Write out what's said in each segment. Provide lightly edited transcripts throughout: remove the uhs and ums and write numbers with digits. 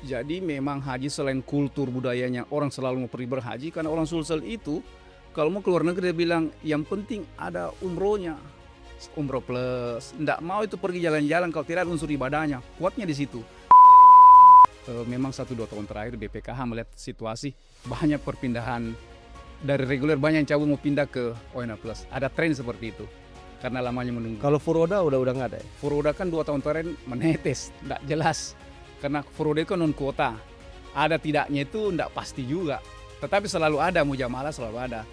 Jadi memang haji selain kultur budayanya orang selalu mau pergi berhaji, karena orang Sulsel itu kalau mau keluar negeri dia bilang yang penting ada umrohnya, umroh plus. Nggak mau itu pergi jalan-jalan kalau tidak ada unsur ibadahnya. Kuatnya di situ. Memang 1-2 tahun terakhir BPKH melihat situasi banyak perpindahan dari reguler, banyak yang cabut mau pindah ke ONA Plus. Ada tren seperti itu karena lamanya menunggu. Kalau Furoda udah nggak ada ya? Furoda kan 2 tahun terakhir menetes, nggak jelas. Karena Furoda itu non kuota. Ada tidaknya itu nggak pasti juga. Tetapi selalu ada, mujamalah selalu ada.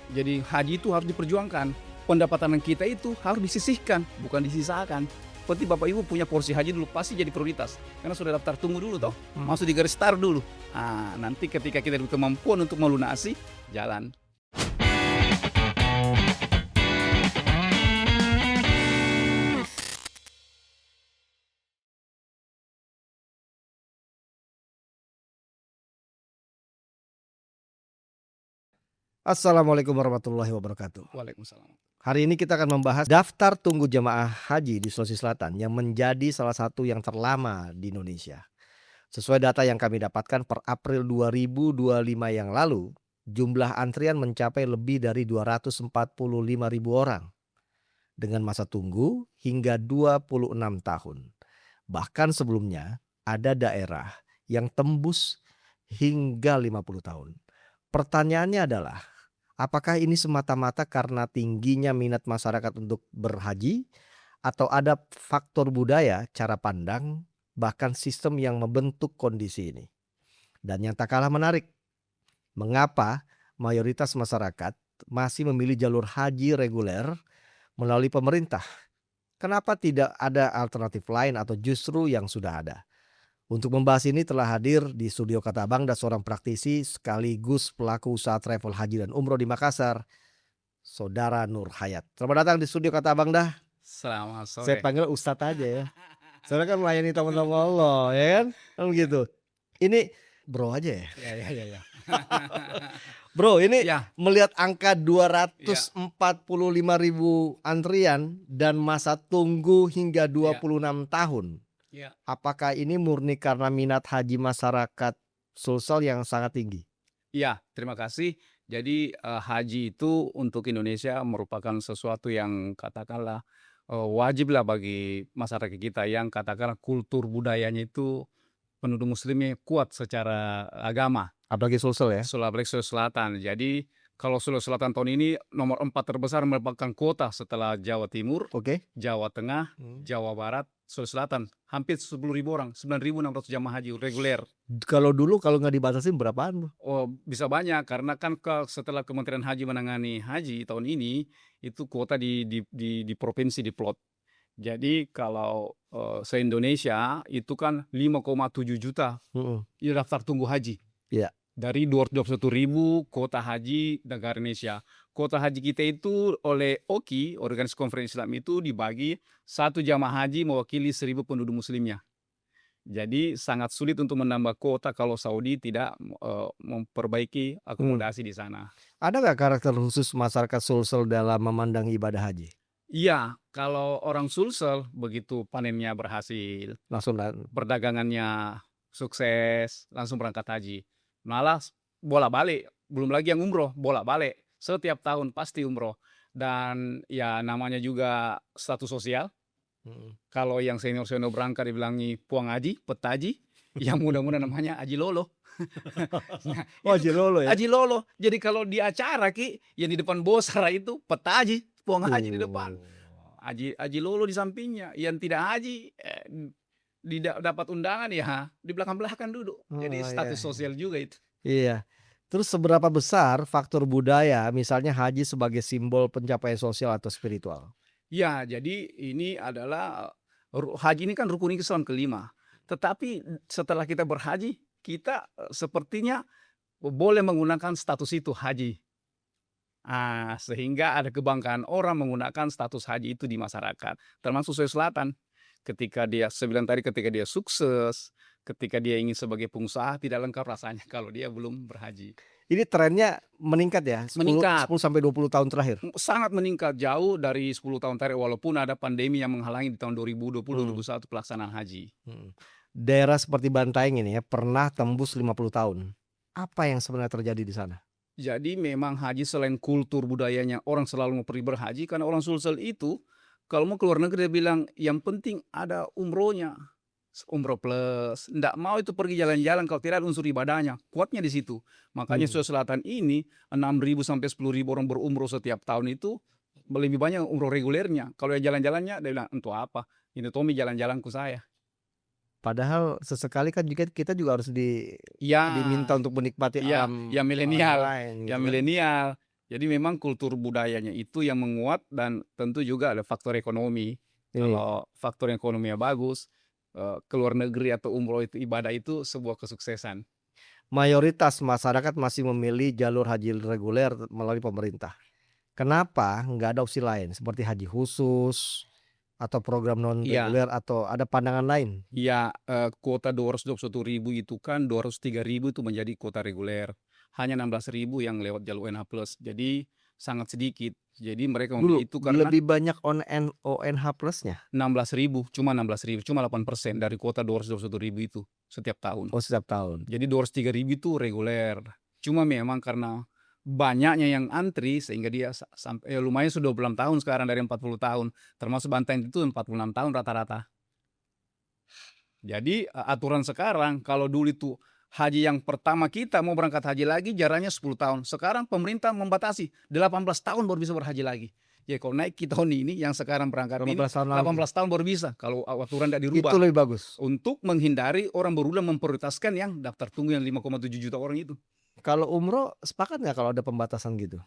Jadi haji itu harus diperjuangkan. Pendapatan kita itu harus disisihkan, bukan disisakan. Seperti Bapak Ibu punya porsi haji dulu, pasti jadi prioritas. Karena sudah daftar tunggu dulu toh. Masuk di garis start dulu. Nah, nanti ketika kita berkemampuan untuk melunasi, jalan. Assalamualaikum warahmatullahi wabarakatuh. Waalaikumsalam. Hari ini kita akan membahas daftar tunggu jemaah haji di Sulawesi Selatan yang menjadi salah satu yang terlama di Indonesia. Sesuai data yang kami dapatkan per April 2025 yang lalu, jumlah antrian mencapai lebih dari 245.000 orang dengan masa tunggu hingga 26 tahun. Bahkan sebelumnya ada daerah yang tembus hingga 50 tahun. Pertanyaannya adalah, apakah ini semata-mata karena tingginya minat masyarakat untuk berhaji atau ada faktor budaya, cara pandang, bahkan sistem yang membentuk kondisi ini? Dan yang tak kalah menarik, mengapa mayoritas masyarakat masih memilih jalur haji reguler melalui pemerintah? Kenapa tidak ada alternatif lain atau justru yang sudah ada? Untuk membahas ini telah hadir di studio Kata Bangda seorang praktisi sekaligus pelaku usaha travel haji dan umroh di Makassar, Saudara Nur Hayat. Selamat datang di studio Kata Bangda. Selamat sore. Saya panggil Ustadz aja ya. Soalnya kan melayani tamu-tamu Allah, ya kan? Kan gitu. Ini bro aja ya. Ya. Bro, ini Ya. melihat angka 245.000 antrian dan masa tunggu hingga 26 tahun. Ya. Apakah ini murni karena minat haji masyarakat Sulsel yang sangat tinggi? Iya, terima kasih. Jadi haji itu untuk Indonesia merupakan sesuatu yang katakanlah wajib lah bagi masyarakat kita yang katakanlah kultur budayanya itu penduduk muslimnya kuat secara agama. Apalagi Sulsel ya? Sulawesi Selatan. Jadi kalau Sulawesi Selatan tahun ini nomor 4 terbesar merupakan kota setelah Jawa Timur, Oke. Jawa Tengah, Jawa Barat, Sulawesi Selatan. Hampir 10.000 orang, 9.600 jamaah haji reguler. Kalau dulu kalau nggak dibatasin berapaan? Oh, bisa banyak karena kan setelah Kementerian Haji menangani haji tahun ini itu kuota di provinsi diplot. Jadi kalau se-Indonesia itu kan 5,7 juta daftar tunggu haji. Iya. Dari 221.000 kota haji negara Indonesia. Kota haji kita itu oleh OKI, Organisasi Konferensi Islam itu dibagi satu jamaah haji mewakili 1.000 penduduk muslimnya. Jadi sangat sulit untuk menambah kota kalau Saudi tidak memperbaiki akomodasi di sana. Ada nggak karakter khusus masyarakat Sulsel dalam memandang ibadah haji? Iya, kalau orang Sulsel begitu panennya berhasil, Langsung perdagangannya sukses, langsung berangkat haji. Malah bolak-balik, belum lagi yang umroh, bolak-balik. Setiap tahun pasti umroh. Dan ya namanya juga status sosial. Kalau yang senior-senior berangkat dibilangi puang haji, petaji, yang muda-muda namanya Haji Lolo. Nah, Haji Lolo ya? Haji Lolo. Jadi kalau di acara yang di depan Bosra itu petaji, puang haji di depan. Haji Lolo di sampingnya. Yang tidak haji dapat undangan ya di belakang-belakang duduk. Jadi status sosial juga itu. Iya. Terus seberapa besar faktor budaya misalnya haji sebagai simbol pencapaian sosial atau spiritual? Ya, jadi ini adalah haji ini kan rukun Islam kelima. Tetapi setelah kita berhaji, kita sepertinya boleh menggunakan status itu haji. Sehingga ada kebanggaan orang menggunakan status haji itu di masyarakat. Termasuk Sulawesi Selatan. Ketika dia sukses, ketika dia ingin sebagai pengusaha, tidak lengkap rasanya kalau dia belum berhaji. Ini trennya meningkat ya? 10 sampai 20 tahun terakhir? Sangat meningkat, jauh dari 10 tahun terakhir walaupun ada pandemi yang menghalangi di tahun 2020-2021 pelaksanaan haji. Daerah seperti Bantaeng ini ya pernah tembus 50 tahun. Apa yang sebenarnya terjadi di sana? Jadi memang haji selain kultur budayanya orang selalu mau pergi berhaji karena orang Sulsel itu kalau mau keluar negeri dia bilang yang penting ada umrohnya. Umroh plus, ndak mau itu pergi jalan-jalan kalau tidak ada unsur ibadahnya, kuatnya di situ. Makanya Hmm. Sulawesi Selatan ini 6.000 sampai 10.000 orang berumroh setiap tahun itu lebih banyak umroh regulernya. Kalau yang jalan-jalannya dia bilang untuk apa? Ini Tommy jalan-jalanku saya. Padahal sesekali kan juga kita juga harus Ya, diminta untuk menikmati ya, alam yang orang milenial, lain gitu yang kan. milenial. Jadi memang kultur budayanya itu yang menguat dan tentu juga ada faktor ekonomi. Ini Kalau faktor ekonominya bagus, keluar negeri atau umroh itu ibadah itu sebuah kesuksesan. mayoritas masyarakat masih memilih jalur haji reguler melalui pemerintah. Kenapa nggak ada opsi lain seperti haji khusus atau program non Iya, reguler atau ada pandangan lain? iya, kuota 221.000 itu kan 203.000 itu menjadi kuota reguler. Hanya 16.000 yang lewat jalur ONH+. Jadi sangat sedikit. Jadi mereka Dulu memilih itu karena lebih banyak ONH plusnya. 16.000, cuma 16.000, cuma 8% dari kuota 221.000 itu setiap tahun. Oh setiap tahun. Jadi 203.000 itu reguler. Cuma memang karena banyaknya yang antri sehingga dia sampai lumayan sudah 26 tahun sekarang dari 40 tahun. Termasuk Banten itu 46 tahun rata-rata. Jadi aturan sekarang kalau dulu itu haji yang pertama kita mau berangkat haji lagi jaraknya 10 tahun. Sekarang pemerintah membatasi 18 tahun baru bisa berhaji lagi. Ya kalau naik kita tahun ini yang sekarang berangkat ini 18 tahun lagi. 18 tahun baru bisa kalau aturan tidak dirubah. Itu lebih bagus. Untuk menghindari orang berulang memprioritaskan yang daftar tunggu yang 5,7 juta orang itu. Kalau umroh sepakat nggak kalau ada pembatasan gitu?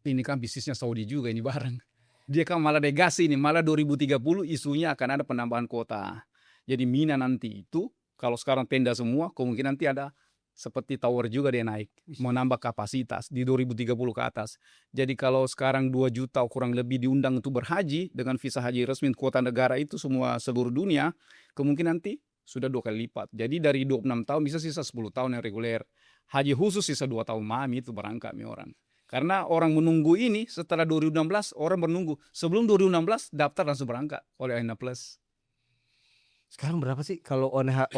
Ini kan bisnisnya Saudi juga ini barang. Dia kan malah negasi ini, malah 2030 isunya akan ada penambahan kota. Jadi Mina nanti itu, kalau sekarang tenda semua, kemungkinan nanti ada seperti tower juga dia naik. Menambah kapasitas di 2030 ke atas. Jadi kalau sekarang 2 juta kurang lebih diundang untuk berhaji, dengan visa haji resmi kuota negara itu semua seluruh dunia, kemungkinan nanti sudah 2 kali lipat. Jadi dari 26 tahun bisa sisa 10 tahun yang reguler. Haji khusus sisa 2 tahun mami itu berangkat nih orang. Karena orang menunggu ini setelah 2016 orang menunggu. Sebelum 2016 daftar langsung berangkat oleh ONH Plus. Sekarang berapa sih kalau ONH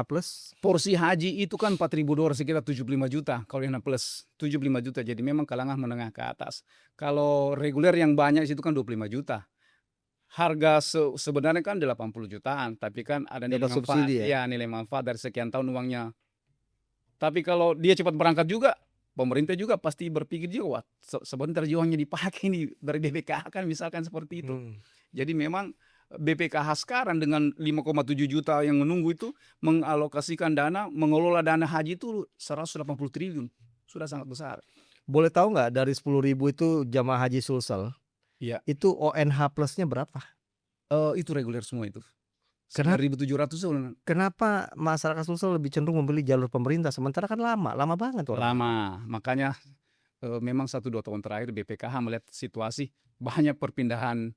plus? Porsi haji itu kan 4.000 dolar sekitar 75 juta kalau ONH Plus 75 juta. Jadi memang kalangan menengah ke atas. Kalau reguler yang banyak itu kan 25 juta. Harga sebenarnya kan 80 jutaan, tapi kan ada nilai Dapat manfaat. subsidi ya? Ya, nilai manfaat dari sekian tahun uangnya. Tapi kalau dia cepat berangkat juga, pemerintah juga pasti berpikir juga, wah sebentar uangnya dipakai nih dari BPKH kan misalkan seperti itu. Jadi memang BPKH sekarang dengan 5,7 juta yang menunggu itu mengalokasikan dana, mengelola dana haji itu 180 triliun. Sudah sangat besar. Boleh tahu nggak dari 10.000 itu jamaah haji Sulsel, Iya. itu ONH plusnya berapa? Itu reguler semua itu. Kenapa? 1.700 Kenapa masyarakat Sulsel lebih cenderung memilih jalur pemerintah sementara kan lama banget orang. lama. Makanya memang 1-2 tahun terakhir BPKH melihat situasi banyak perpindahan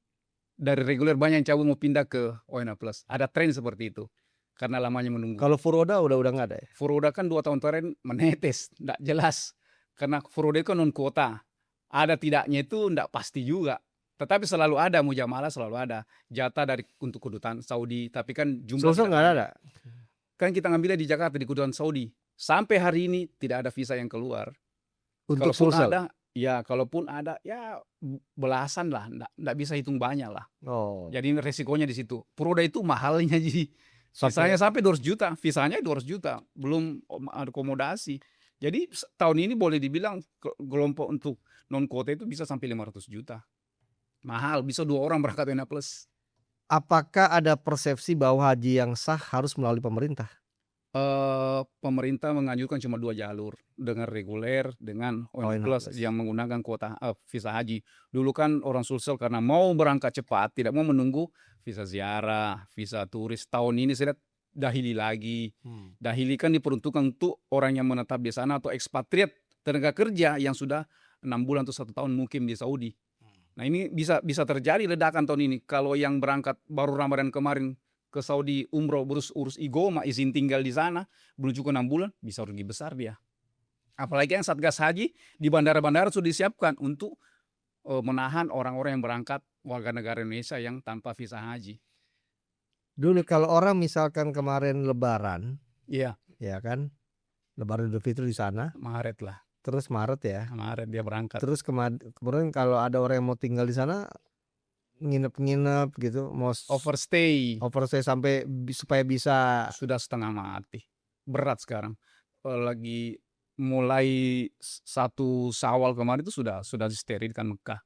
dari reguler, banyak yang cabut mau pindah ke ONH Plus. Ada tren seperti itu karena lamanya menunggu. Kalau Furoda udah nggak ada ya? Furoda kan 2 tahun terakhir menetes, tidak jelas karena Furoda itu kan non kuota. Ada tidaknya itu tidak pasti juga. Tetapi selalu ada mujamalah, selalu ada jatah dari untuk kedutaan Saudi. Tapi kan jumlah Sulsel tidak nggak banyak. ada. Kan kita ngambilnya di Jakarta di kedutaan Saudi. Sampai hari ini tidak ada visa yang keluar. Untuk Kalaupun Sulsel. ada, ya kalaupun ada ya belasan lah, nggak bisa hitung banyak lah. Oh. Jadi resikonya di situ. Furoda itu mahalnya jadi Sampai- visanya sampai 200 juta, visanya 200 juta, belum akomodasi. Jadi tahun ini boleh dibilang kelompok untuk non kuota itu bisa sampai 500 juta. Mahal, bisa 2 orang berangkat ONH Plus. Apakah ada persepsi bahwa haji yang sah harus melalui pemerintah? Pemerintah menganjurkan cuma 2 jalur, dengan reguler dengan ONH ONH Plus Plus. yang menggunakan kuota visa haji. Dulu kan orang Sulsel karena mau berangkat cepat, tidak mau menunggu visa ziarah, visa turis. Tahun ini saya lihat dahili lagi. Dahili kan diperuntukkan untuk orang yang menetap di sana atau ekspatriat tenaga kerja yang sudah 6 bulan atau 1 tahun mukim di Saudi. Nah ini bisa terjadi ledakan tahun ini. Kalau yang berangkat baru Ramadan kemarin ke Saudi umroh urus igoma, izin tinggal di sana, belum cukup 6 bulan, bisa rugi besar dia. Apalagi yang Satgas Haji di bandara-bandara sudah disiapkan untuk menahan orang-orang yang berangkat warga negara Indonesia yang tanpa visa haji. Dulu kalau orang misalkan kemarin Lebaran, Iya, ya kan, Lebaran Idul Fitri di sana, Maret lah. terus Maret ya, Maret dia berangkat. terus kemudian kalau ada orang yang mau tinggal di sana, nginep-nginep gitu, mau Overstay overstay sampai supaya bisa. sudah setengah mati. Berat sekarang. Lagi mulai 1 Syawal kemarin itu sudah disterilkan Mekah.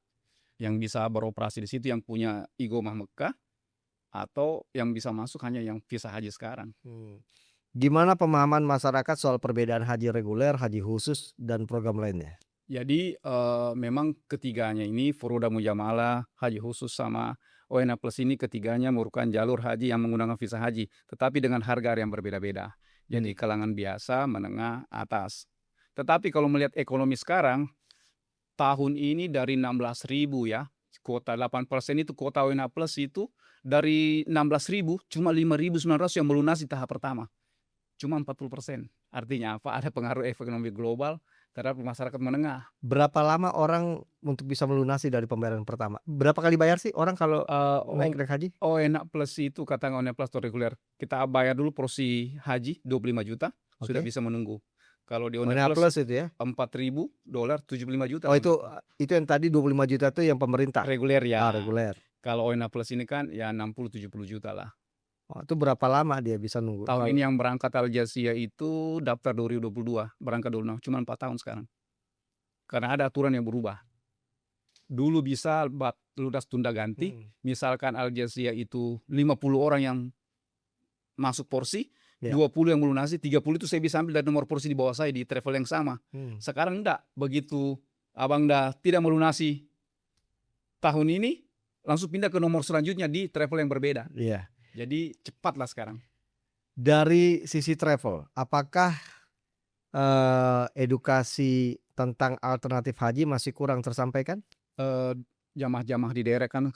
Yang bisa beroperasi di situ yang punya iqomah Mekah atau yang bisa masuk hanya yang visa haji sekarang. Gimana pemahaman masyarakat soal perbedaan haji reguler, haji khusus, dan program lainnya? Jadi memang ketiganya ini furoda mujamalah, haji khusus sama ONA Plus ini ketiganya merupakan jalur haji yang menggunakan visa haji, tetapi dengan harga yang berbeda-beda. Jadi kalangan biasa, menengah, atas. Tetapi kalau melihat ekonomi sekarang, tahun ini dari 16.000 ya, kuota 8% itu kuota ONA Plus itu dari 16.000 cuma 5.900 yang melunasi tahap pertama. Cuma 40%. Artinya apa? Ada pengaruh ekonomi global terhadap masyarakat menengah. Berapa lama orang untuk bisa melunasi dari pembayaran pertama? Berapa kali bayar sih orang kalau naik haji? ONA Plus itu katakan ONA Plus atau reguler. Kita bayar dulu porsi haji 25 juta, sudah bisa menunggu. Kalau di ONA Plus itu ya, $4.000 75 juta. oh itu yang tadi 25 juta itu yang pemerintah reguler ya. Reguler. Kalau ONA Plus ini kan ya 60-70 juta lah. Oh, itu berapa lama dia bisa nunggu? Tahun ini yang berangkat Al Jazeera itu daftar 2022, berangkat dulu, cuma 4 tahun sekarang. Karena ada aturan yang berubah. Dulu bisa lunas tunda ganti, misalkan Al Jazeera itu 50 orang yang masuk porsi, 20 yang melunasi, 30 itu saya bisa ambil dari nomor porsi di bawah saya di travel yang sama. Sekarang enggak, begitu abang dah tidak melunasi tahun ini, langsung pindah ke nomor selanjutnya di travel yang berbeda. Iya. Jadi cepatlah sekarang. Dari sisi travel, apakah edukasi tentang alternatif haji masih kurang tersampaikan? Jamaah-jamaah di daerah kan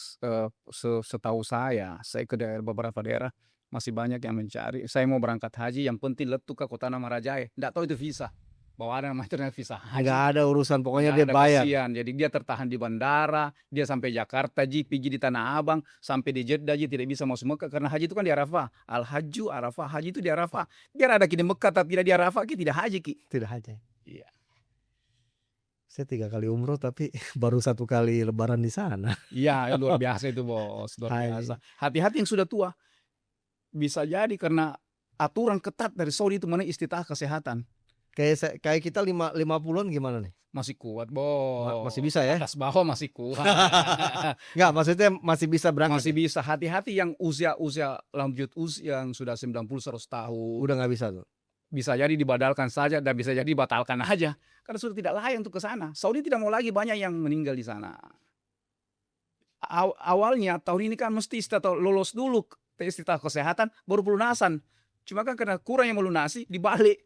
setahu saya ke beberapa daerah masih banyak yang mencari. Saya mau berangkat haji, yang penting letup ke Kota Namarajae. Nggak tahu itu visa. Bahwa ada namanya visa haji. Nggak ada urusan, pokoknya Nggak dia ada bayar. kesian. Jadi dia tertahan di bandara, dia sampai Jakarta, pergi di Tanah Abang, sampai di Jeddah, tidak bisa masuk Mekah karena haji itu kan di Arafah. Al-Hajju Arafah, haji itu di Arafah. Biar ada di Mekah tapi tidak di Arafah, tidak haji ki. Tidak haji. Iya. Saya 3 kali umroh tapi baru 1 kali lebaran di sana. Iya, luar biasa itu bos, luar biasa. Hati-hati yang sudah tua. Bisa jadi karena aturan ketat dari Saudi itu mengenai istitah kesehatan. Kayak kita 50-an gimana nih? Masih kuat bos. Masih bisa ya? Atas bawah masih kuat. Enggak, maksudnya masih bisa berangkat. Masih bisa. Hati-hati yang usia lanjut usia yang sudah 90-100 tahun. Udah nggak bisa tuh. Bisa jadi dibadalkan saja dan bisa jadi dibatalkan aja. Karena sudah tidak layak untuk ke sana. Saudi tidak mau lagi banyak yang meninggal di sana. Awalnya tahun ini kan mesti lolos dulu tes kesehatan baru pelunasan. Cuma kan karena kurang yang melunasi dibalik.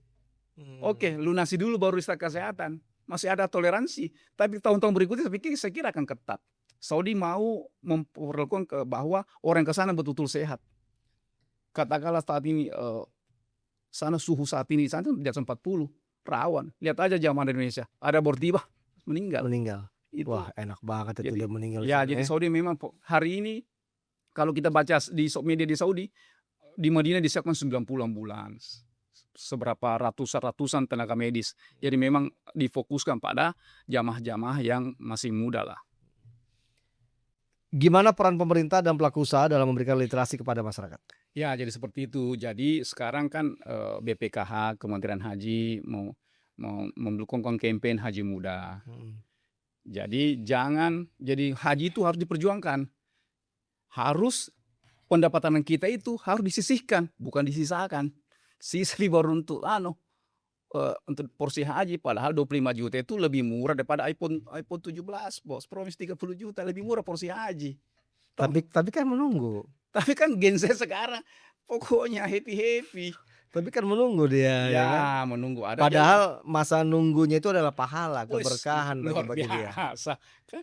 Oke, lunasi dulu baru istirahat kesehatan. Masih ada toleransi. Tapi tahun-tahun berikutnya saya kira akan ketat. Saudi mau memperlakukan bahwa orang ke sana betul-betul sehat. Katakanlah saat ini sana suhu saat ini sana di atas 40, rawan. Lihat aja jamaah di Indonesia, ada tiba meninggal. Itu. Wah, enak banget itu dia meninggal. Ya, jadi Saudi memang hari ini kalau kita baca di media di Saudi, di Madinah disiapkan 90 ambulans. Seberapa ratusan tenaga medis. Jadi memang difokuskan pada jamaah-jamaah yang masih muda lah. Gimana peran pemerintah dan pelaku usaha dalam memberikan literasi kepada masyarakat? Ya, jadi seperti itu. Jadi sekarang kan BPKH, Kementerian Haji mau mendukung kampanye haji muda. Jadi jadi haji itu harus diperjuangkan. Harus pendapatan kita itu harus disisihkan, bukan disisakan. Sisa baru untuk porsi haji, padahal 25 juta itu lebih murah daripada iPhone 17 bos. Promise 30 juta lebih murah porsi haji. Tapi kan menunggu. Tapi kan Gen Z sekarang pokoknya happy. Tapi kan menunggu dia. Ya kan? menunggu. Padahal masa nunggunya itu adalah pahala, keberkahan bagi dia.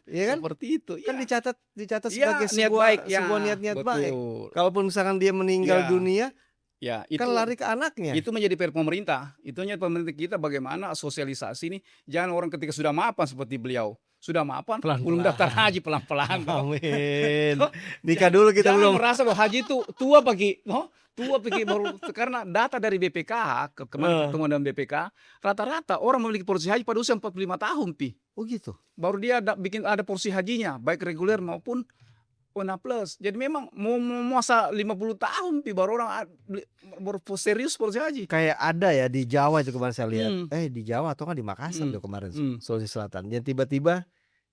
Ya kan? Seperti itu. Kan dicatat sebagai sebuah niat baik. Kalaupun misalkan dia meninggal dunia, ya, itu, kan lari ke anaknya. Itu menjadi PR pemerintah. Itunya pemerintah kita bagaimana sosialisasi ini. Jangan orang ketika sudah mapan seperti beliau. Sudah mapan, Pelan-pelan. belum daftar haji pelan-pelan. Amin. Nikah dulu kita Jangan belum. merasa bahwa haji itu tua pagi, tua pagi baru, karena data dari BPKH, kemarin pertemuan dengan BPK, rata-rata orang memiliki porsi haji pada usia 45 tahun, Pi. Oh gitu. Baru dia bikin ada porsi hajinya, baik reguler maupun ONA plus. Jadi memang mau masa 50 tahun, Pi, baru orang baru serius porsi haji. Kayak ada ya di Jawa itu kemarin saya lihat. Hmm. Di Jawa atau kan di Makassar Hmm. tuh kemarin Hmm. Sulawesi Selatan. Yang tiba-tiba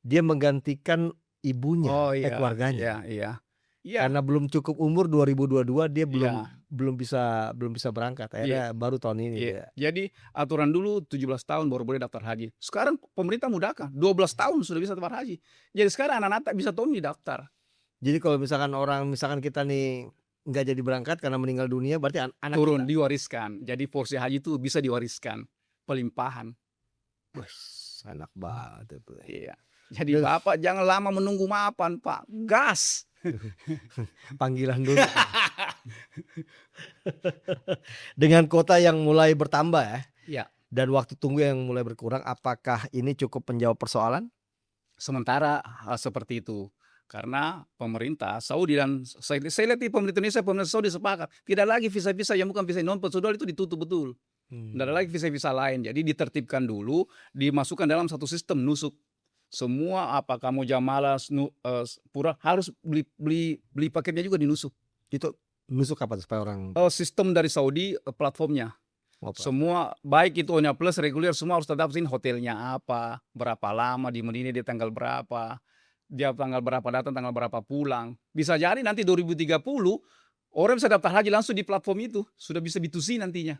dia menggantikan ibunya, Oh iya, keluarganya. iya. Karena belum cukup umur 2022 dia Iya. belum bisa berangkat. Akhirnya baru tahun ini Iya. dia. Jadi aturan dulu 17 tahun baru boleh daftar haji. Sekarang pemerintah mudahkan, 12 tahun sudah bisa daftar haji. Jadi sekarang anak-anak tak bisa tahun daftar. Jadi kalau misalkan kita nih nggak jadi berangkat karena meninggal dunia, berarti anak Turun, kita. diwariskan. Jadi porsi haji itu bisa diwariskan, pelimpahan. Wes, enak banget itu. Iya. Jadi Bapak jangan lama menunggu mapan, Pak. Gas. Panggilan dulu. Dengan kota yang mulai bertambah ya. Iya. Dan waktu tunggu yang mulai berkurang, apakah ini cukup menjawab persoalan? Sementara seperti itu. Karena pemerintah Saudi dan saya lihat di pemerintah Indonesia, pemerintah Saudi sepakat. Tidak lagi visa-visa yang bukan visa non prosedural itu ditutup betul. Tidak ada lagi visa-visa lain. Jadi ditertibkan dulu, dimasukkan dalam satu sistem nusuk. Semua apakah mau jamalah, pura harus beli paketnya juga dinusuk. Itu nusuk apa supaya orang Sistem dari Saudi, platformnya. apa? Semua baik itu ONA plus reguler semua harus tetap sini, hotelnya apa, berapa lama di Medina, di tanggal berapa, dia tanggal berapa datang, tanggal berapa pulang. Bisa jadi nanti 2030 orang bisa daftar haji langsung di platform itu, sudah bisa B2C nantinya.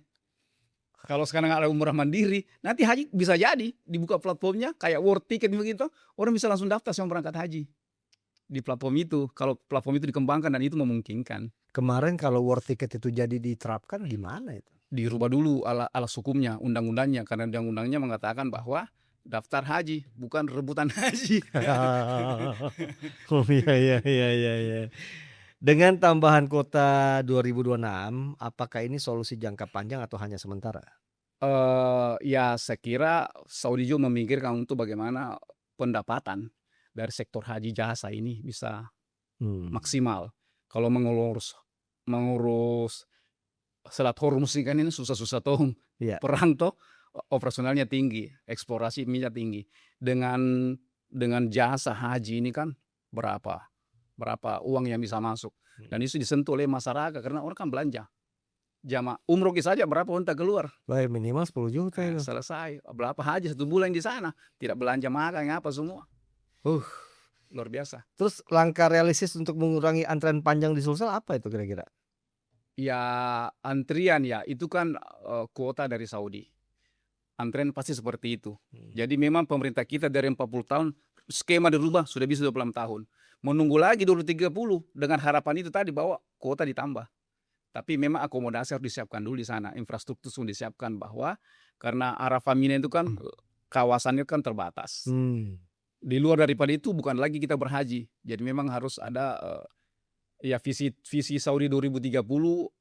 Kalau sekarang ada umrah mandiri, nanti haji bisa jadi dibuka platformnya kayak World Ticket begitu, orang bisa langsung daftar sama berangkat haji di platform itu. Kalau platform itu dikembangkan dan itu memungkinkan. Kemarin kalau World Ticket itu jadi diterapkan gimana itu? Dirubah dulu alas hukumnya, undang-undangnya, karena undang-undangnya mengatakan bahwa daftar haji bukan rebutan haji. Oh iya. Dengan tambahan kota 2026, apakah ini solusi jangka panjang atau hanya sementara? Ya saya kira Saudi juga memikirkan untuk bagaimana pendapatan dari sektor haji jasa ini bisa maksimal. Kalau mengurus Selat Hormuz kan ini susah-susah toh. Iya. Perang toh, operasionalnya tinggi, eksplorasi minyak tinggi. Dengan jasa haji ini kan berapa uang yang bisa masuk. Dan itu disentuh oleh masyarakat karena orang kan belanja. Jamaah umroh saja berapa unta keluar. Baik, minimal 10 juta itu. Selesai. Berapa haji 1 bulan di sana. Tidak belanja makan apa semua. Luar biasa. Terus langkah realistis untuk mengurangi antrean panjang di Sulsel apa itu kira-kira? Ya antrian ya itu kan kuota dari Saudi. Antrean pasti seperti itu. Jadi memang pemerintah kita dari 40 tahun skema dirubah sudah bisa 26 tahun. Menunggu lagi 2030 dengan harapan itu tadi bahwa kuota ditambah. Tapi memang akomodasi harus disiapkan dulu di sana. Infrastruktur sudah disiapkan bahwa karena Arafah Mina itu kan kawasannya kan terbatas. Di luar daripada itu bukan lagi kita berhaji. Jadi memang harus ada ya visi Saudi 2030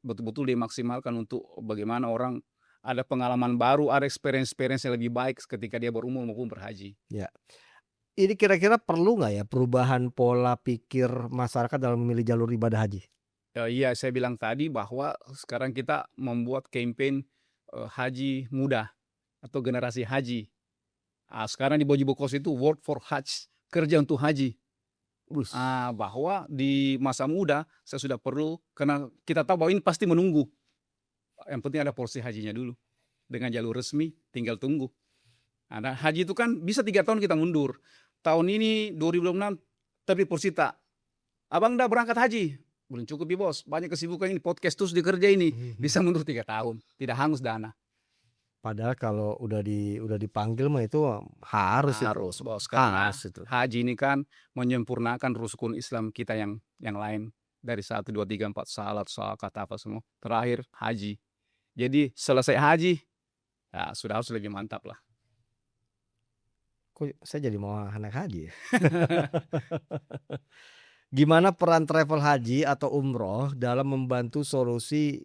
betul-betul dimaksimalkan untuk bagaimana orang ada pengalaman baru, ada experience yang lebih baik ketika dia berumur maupun berhaji. Ya. Ini kira-kira perlu nggak ya perubahan pola pikir masyarakat dalam memilih jalur ibadah haji? Iya, saya bilang tadi bahwa sekarang kita membuat campaign haji muda atau generasi haji. Sekarang di Boji Bokos itu Work for Hajj, kerja untuk haji. Bahwa di masa muda saya sudah perlu, karena kita tahu bahwa ini pasti menunggu. Yang penting ada porsi hajinya dulu. Dengan jalur resmi tinggal tunggu. Nah, haji itu kan bisa 3 tahun kita mundur. Tahun ini 2026 tapi porsi tak. Abang udah berangkat haji. Belum cukup ya bos. Banyak kesibukan ini. Podcast terus dikerja ini. Bisa mundur 3 tahun. Tidak hangus dana. Padahal kalau udah dipanggil mah itu harus bos. Karena harus itu. haji ini kan menyempurnakan rukun Islam kita yang lain. Dari 1, 2, 3, 4 salat, kata apa semua. Terakhir haji. Jadi selesai haji, ya sudah harus lebih mantap lah. Kok saya jadi mau anak haji ya? Gimana peran travel haji atau umroh dalam membantu solusi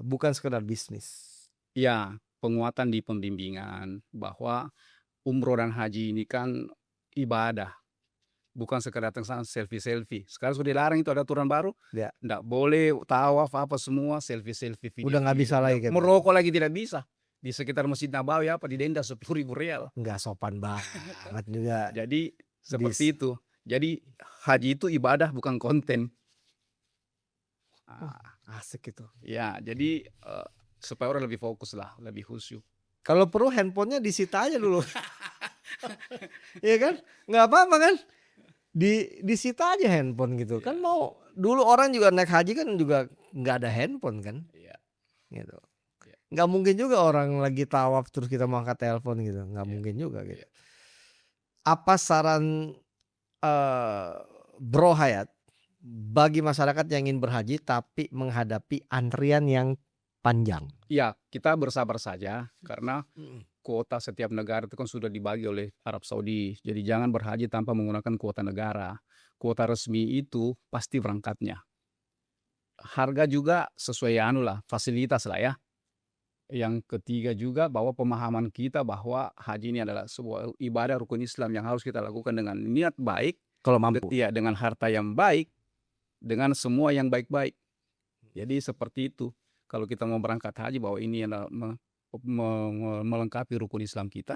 bukan sekedar bisnis? Ya, penguatan di pembimbingan bahwa umroh dan haji ini kan ibadah. Bukan sekedar datang sana selfie-selfie. Sekarang sudah dilarang itu ada aturan baru. Ya. Nggak boleh tawaf apa semua selfie-selfie video. Udah nggak bisa lagi kayak merokok lagi tidak bisa. Di sekitar Masjid Nabawi apa didenda 10.000 rial. nggak sopan banget juga. Jadi seperti itu. Jadi haji itu ibadah bukan konten. Asik itu. Ya, jadi supaya orang lebih fokus lah, lebih khusyuk. Kalau perlu handphonenya disita aja dulu. Iya kan? Nggak apa-apa kan? Disita aja handphone gitu. Kan mau dulu orang juga naik haji kan juga nggak ada handphone kan? Iya. Gitu. Iya. Nggak mungkin juga orang lagi tawaf terus kita mau angkat telepon gitu. Nggak Iya. mungkin juga gitu. Iya. Apa saran Bro Hayat bagi masyarakat yang ingin berhaji tapi menghadapi antrian yang panjang? Iya, kita bersabar saja karena kuota setiap negara itu kan sudah dibagi oleh Arab Saudi. Jadi jangan berhaji tanpa menggunakan kuota negara. Kuota resmi itu pasti berangkatnya. Harga juga sesuai fasilitas lah ya. Yang ketiga juga bahwa pemahaman kita bahwa haji ini adalah sebuah ibadah rukun Islam yang harus kita lakukan dengan niat baik. Kalau mampu. Ya, dengan harta yang baik, dengan semua yang baik-baik. Jadi seperti itu. Kalau kita mau berangkat haji bahwa ini adalah melengkapi rukun Islam kita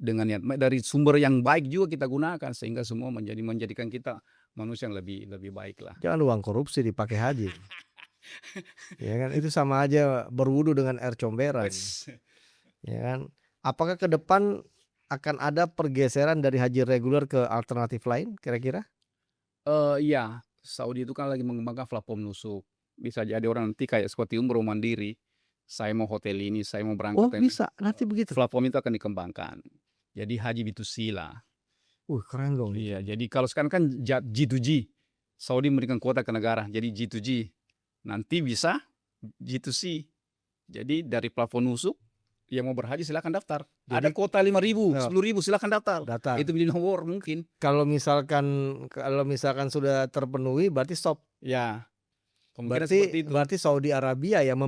dengan niat dari sumber yang baik juga kita gunakan sehingga semua menjadikan kita manusia yang lebih baik lah. Jangan uang korupsi dipakai haji. Ya kan itu sama aja berwudu dengan air comberan. Ya kan? Apakah ke depan akan ada pergeseran dari haji reguler ke alternatif lain kira-kira? Iya, Saudi itu kan lagi mengembangkan platform nusuk. Bisa jadi orang nanti kayak seperti umroh mandiri. Saya mau hotel ini, saya mau berangkat. Oh bisa, nanti begitu. Platform itu akan dikembangkan. Jadi haji B2C lah. Keren dong. Iya, jadi kalau sekarang kan G2G. Saudi memberikan kuota ke negara, jadi G2G. Nanti bisa G2C. Jadi dari platform nusuk, yang mau berhaji silakan daftar. Jadi, ada kuota 5.000, 10.000 silakan daftar. Itu beli nomor mungkin. Kalau misalkan sudah terpenuhi berarti stop. Ya. Berarti Saudi Arabia yang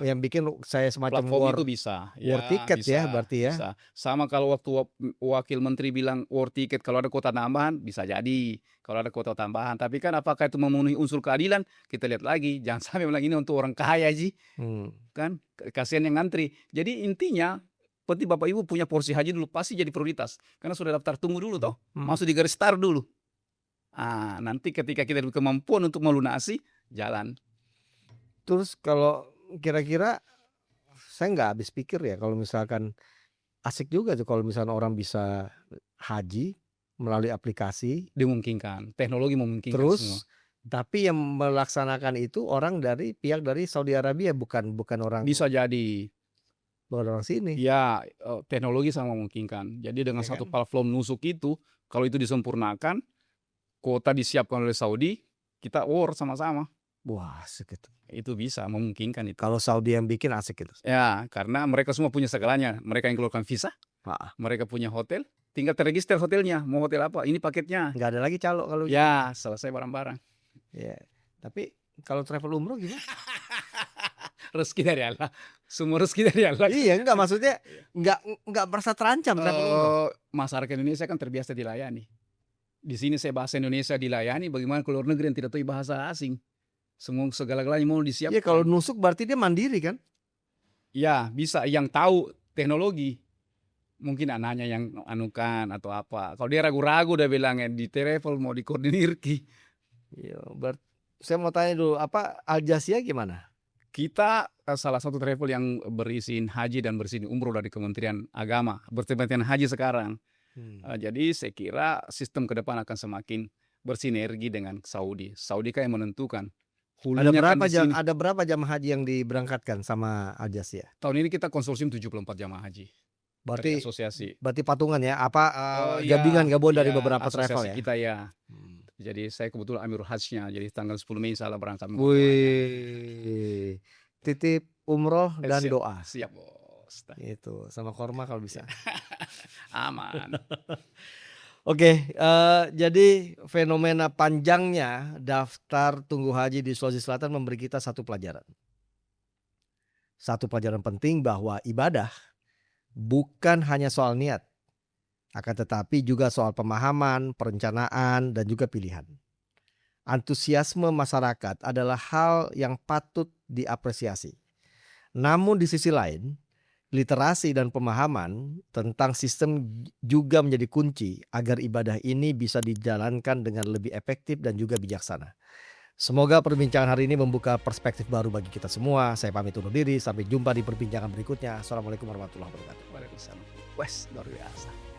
yang bikin saya semacam platform itu bisa. War ticket bisa, ya berarti ya. Bisa. Sama kalau waktu wakil menteri bilang war ticket kalau ada kuota tambahan bisa jadi. Kalau ada kuota tambahan. Tapi kan apakah itu memenuhi unsur keadilan? Kita lihat lagi. Jangan sampai bilang ini untuk orang kaya sih. Kan kasihan yang ngantri. Jadi intinya penting Bapak Ibu punya porsi haji dulu pasti jadi prioritas. Karena sudah daftar tunggu dulu toh. Masuk di garis start dulu. Nanti ketika kita ada kemampuan untuk melunasi, jalan. Terus kalau kira-kira saya nggak habis pikir ya kalau misalkan asik juga tuh kalau misalnya orang bisa haji melalui aplikasi. Dimungkinkan, teknologi memungkinkan terus, semua. Tapi yang melaksanakan itu orang dari pihak dari Saudi Arabia bukan orang. Bisa jadi. Bukan orang sini. Ya, teknologi sangat memungkinkan. Jadi dengan satu platform nusuk itu, kalau itu disempurnakan, kuota disiapkan oleh Saudi, kita war sama-sama. Wah, asik itu. Itu bisa, memungkinkan itu. Kalau Saudi yang bikin asik itu. Ya, karena mereka semua punya segalanya. Mereka yang keluarkan visa, mereka punya hotel, tinggal terregister hotelnya. Mau hotel apa? Ini paketnya. Nggak ada lagi calo kalau. Ya, selesai barang-barang. Ya, tapi kalau travel umroh gimana? Rezeki dari Allah. Semua rezeki dari Allah. Iya, enggak maksudnya enggak merasa terancam travel umroh. Masyarakat Indonesia kan terbiasa dilayani. Di sini saya bahasa Indonesia dilayani, bagaimana ke luar negeri yang tidak tahu bahasa asing. Semua segala-galanya mau disiapkan. Iya, kalau nusuk berarti dia mandiri kan? Ya, bisa. Yang tahu teknologi. Mungkin anaknya yang anukan atau apa. Kalau dia ragu-ragu udah bilang di travel mau dikoordinir ki. Iya, saya mau tanya dulu, apa Al Jazeera gimana? Kita salah satu travel yang berisiin haji dan berisiin umroh dari Kementerian Agama. Berkementerian Haji sekarang. Jadi saya kira sistem ke depan akan semakin bersinergi dengan Saudi. Saudi kan yang menentukan. Ada berapa jamaah haji yang diberangkatkan sama Al Jazeera? Tahun ini kita konsorsium 74 jamaah haji. Berarti asosiasi. Berarti patungan ya? Gabungan dari beberapa travel ya? Kita ya. Jadi saya kebetulan Amirul Hajnya. Jadi tanggal 10 Mei insya Allah berangkat. Wih, titip umroh dan doa. Siap bos. Itu sama korma kalau bisa. Aman. Oke, jadi fenomena panjangnya daftar tunggu haji di Sulawesi Selatan memberi kita satu pelajaran. Satu pelajaran penting bahwa ibadah bukan hanya soal niat, Akan tetapi juga soal pemahaman, perencanaan, dan juga pilihan. Antusiasme masyarakat adalah hal yang patut diapresiasi. Namun di sisi lain, literasi dan pemahaman tentang sistem juga menjadi kunci agar ibadah ini bisa dijalankan dengan lebih efektif dan juga bijaksana. Semoga perbincangan hari ini membuka perspektif baru bagi kita semua. Saya pamit undur diri, sampai jumpa di perbincangan berikutnya. Assalamualaikum warahmatullahi wabarakatuh. Waalaikumsalam. Wes, luar biasa.